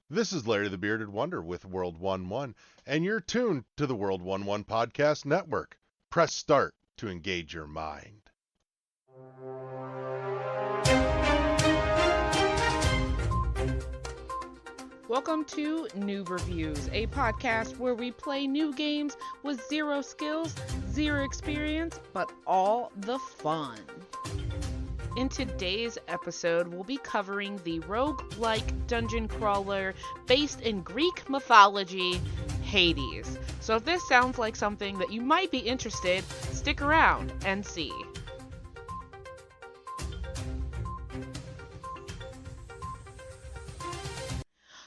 This is Larry the Bearded Wonder with World 1-1, and you're tuned to the World 1-1 Podcast Network. Press start to engage your mind. Welcome to Noob Reviews, a podcast where we play new games with zero skills, zero experience, but all the fun. In today's episode, we'll be covering the roguelike dungeon crawler based in Greek mythology, Hades. So if this sounds like something that you might be interested, stick around and see.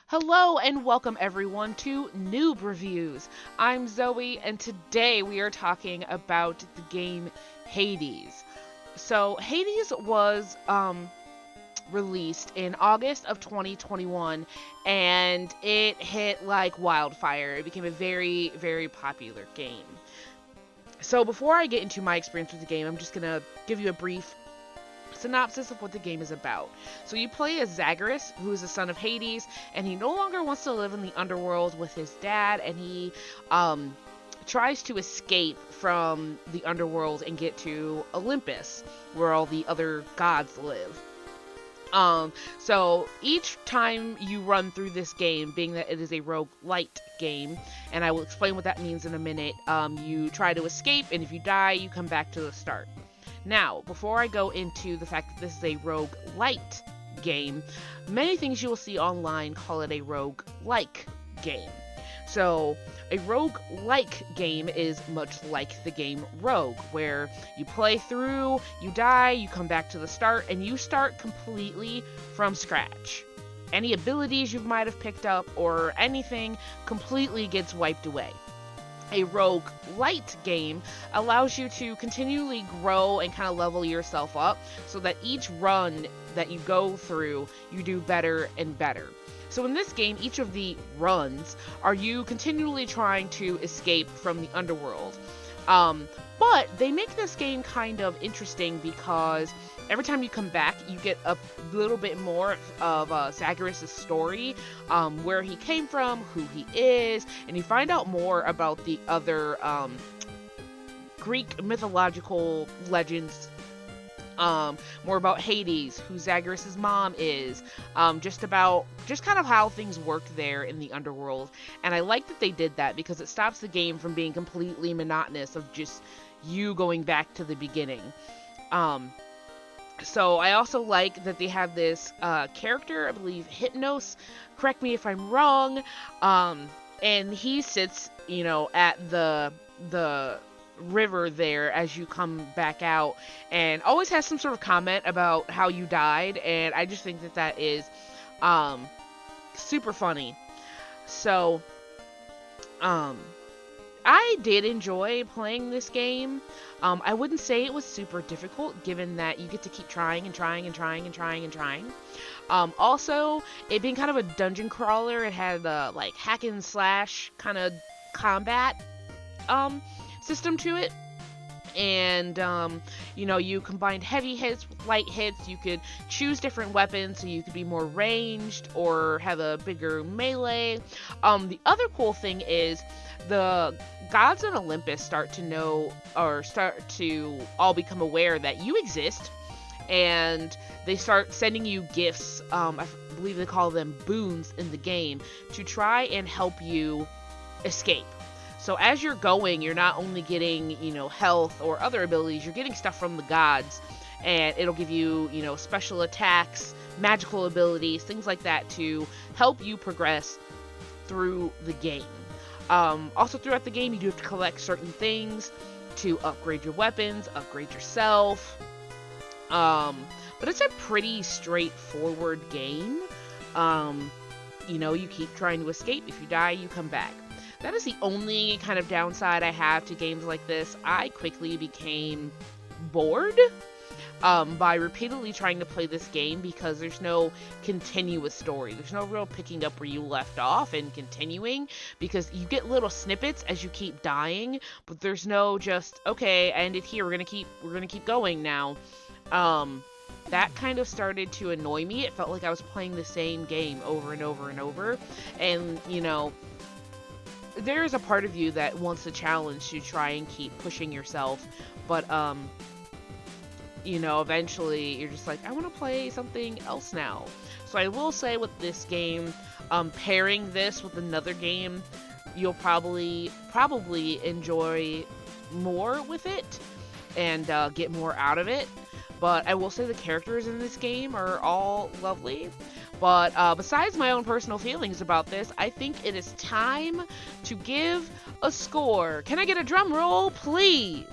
Hello and welcome everyone to Noob Reviews. I'm Zoe and today we are talking about the game Hades. So Hades was released in August of 2021 and it hit like wildfire. It became a very, very popular game. So before I get into my experience with the game, I'm just going to give you a brief synopsis of what the game is about. So you play as Zagreus, who is the son of Hades, and he no longer wants to live in the underworld with his dad, and he tries to escape from the underworld and get to Olympus, where all the other gods live. So each time you run through this game, being that it is a roguelite game, and I will explain what that means in a minute, you try to escape, and if you die, you come back to the start. Now, before I go into the fact that this is a roguelite game, many things you will see online call it a roguelike game. So, a roguelike game is much like the game Rogue, where you play through, you die, you come back to the start, and you start completely from scratch. Any abilities you might have picked up or anything completely gets wiped away. A roguelite game allows you to continually grow and kind of level yourself up so that each run that you go through, you do better and better. So in this game, each of the runs are you continually trying to escape from the underworld. But they make this game kind of interesting because every time you come back, you get a little bit more of Zagreus' story, where he came from, who he is, and you find out more about the other Greek mythological legends, more about Hades, who Zagreus' mom is, just kind of how things work there in the underworld. And I like that they did that because it stops the game from being completely monotonous of just you going back to the beginning. So I also like that they have this character, I believe Hypnos, correct me if I'm wrong, and he sits, at the river there as you come back out, and always has some sort of comment about how you died, and I just think that is super funny. So I did enjoy playing this game. I wouldn't say it was super difficult, given that you get to keep trying and trying and trying and trying and trying. Also, it being kind of a dungeon crawler, it had like hack and slash kind of combat system to it. And, you combined heavy hits with light hits. You could choose different weapons so you could be more ranged or have a bigger melee. The other cool thing is the gods in Olympus start to all become aware that you exist, and they start sending you gifts. I believe they call them boons in the game, to try and help you escape. So as you're going, you're not only getting, health or other abilities, you're getting stuff from the gods, and it'll give you, special attacks, magical abilities, things like that to help you progress through the game. Also throughout the game, you do have to collect certain things to upgrade your weapons, upgrade yourself. But it's a pretty straightforward game. You keep trying to escape. If you die, you come back. That is the only kind of downside I have to games like this. I quickly became bored by repeatedly trying to play this game because there's no continuous story. There's no real picking up where you left off and continuing, because you get little snippets as you keep dying, but there's no just, okay, I ended here, we're gonna keep going now. that kind of started to annoy me. It felt like I was playing the same game over and over and over. And, you know, there is a part of you that wants a challenge to try and keep pushing yourself. But, you know, eventually you're just like, I want to play something else now. So I will say with this game, pairing this with another game, you'll probably enjoy more with it and get more out of it. But I will say the characters in this game are all lovely. But besides my own personal feelings about this, I think it is time to give a score. Can I get a drum roll, please?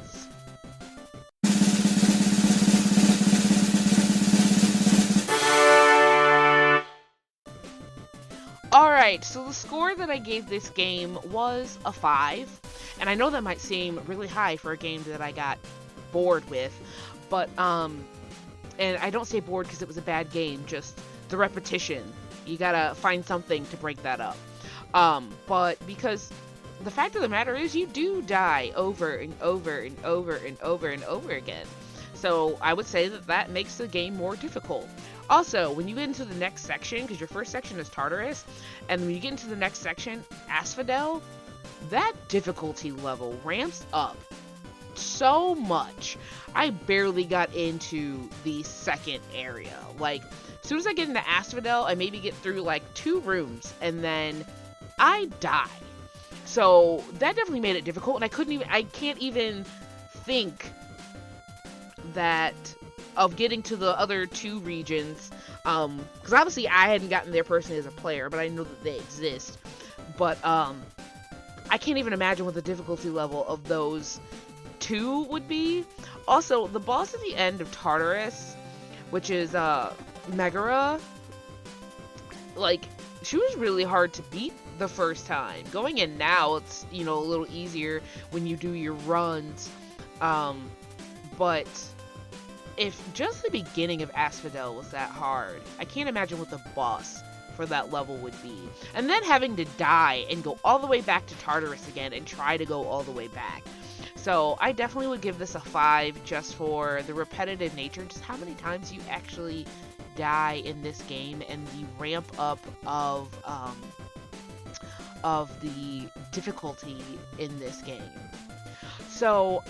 Alright, so the score that I gave this game was a 5. And I know that might seem really high for a game that I got bored with. But, and I don't say bored because it was a bad game, just the repetition. You gotta find something to break that up. But because the fact of the matter is you do die over and over and over and over and over again. So I would say that that makes the game more difficult. Also, when you get into the next section, because your first section is Tartarus, and when you get into the next section, Asphodel, that difficulty level ramps up so much. I barely got into the second area. Like, as soon as I get into Asphodel, I maybe get through like 2 rooms, and then I die. So that definitely made it difficult, and I can't even think that of getting to the other 2 regions, because obviously I hadn't gotten there personally as a player, but I know that they exist. But I can't even imagine what the difficulty level of those 2 would be. Also, the boss at the end of Tartarus, which is Megara, like, she was really hard to beat the first time. Going in now, it's, you know, a little easier when you do your runs, but if just the beginning of Asphodel was that hard, I can't imagine what the boss for that level would be. And then having to die and go all the way back to Tartarus again and try to go all the way back. So I definitely would give this a 5 just for the repetitive nature, just how many times you actually die in this game and the ramp up of the difficulty in this game. So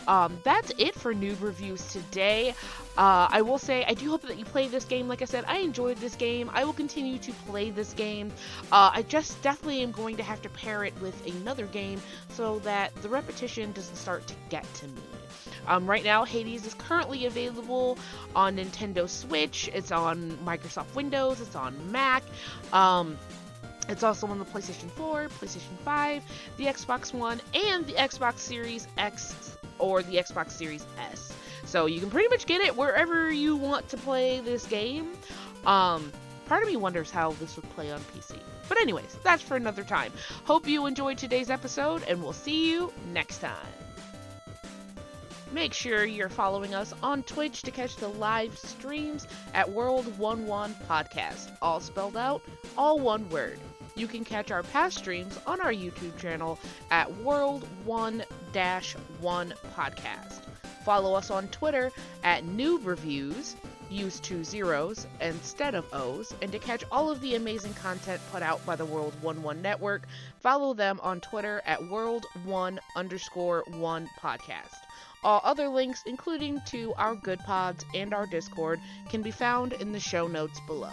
that's it for noob reviews today. I will say I do hope that you play this game. Like I said, I enjoyed this game. I will continue to play this game. I just definitely am going to have to pair it with another game so that the repetition doesn't start to get to me. Right now, Hades is currently available on Nintendo Switch. It's on Microsoft Windows. It's on Mac. It's also on the PlayStation 4, PlayStation 5, the Xbox One, and the Xbox Series X or the Xbox Series S. So you can pretty much get it wherever you want to play this game. Part of me wonders how this would play on PC. But anyways, that's for another time. Hope you enjoyed today's episode, and we'll see you next time. Make sure you're following us on Twitch to catch the live streams at World11 Podcast. All spelled out, all one word. You can catch our past streams on our YouTube channel at World1-1 Podcast. Follow us on Twitter at Noob Reviews, use 2 zeros instead of O's, and to catch all of the amazing content put out by the World11 Network, follow them on Twitter at World1_1 Podcast. All other links, including to our Good Pods and our Discord, can be found in the show notes below.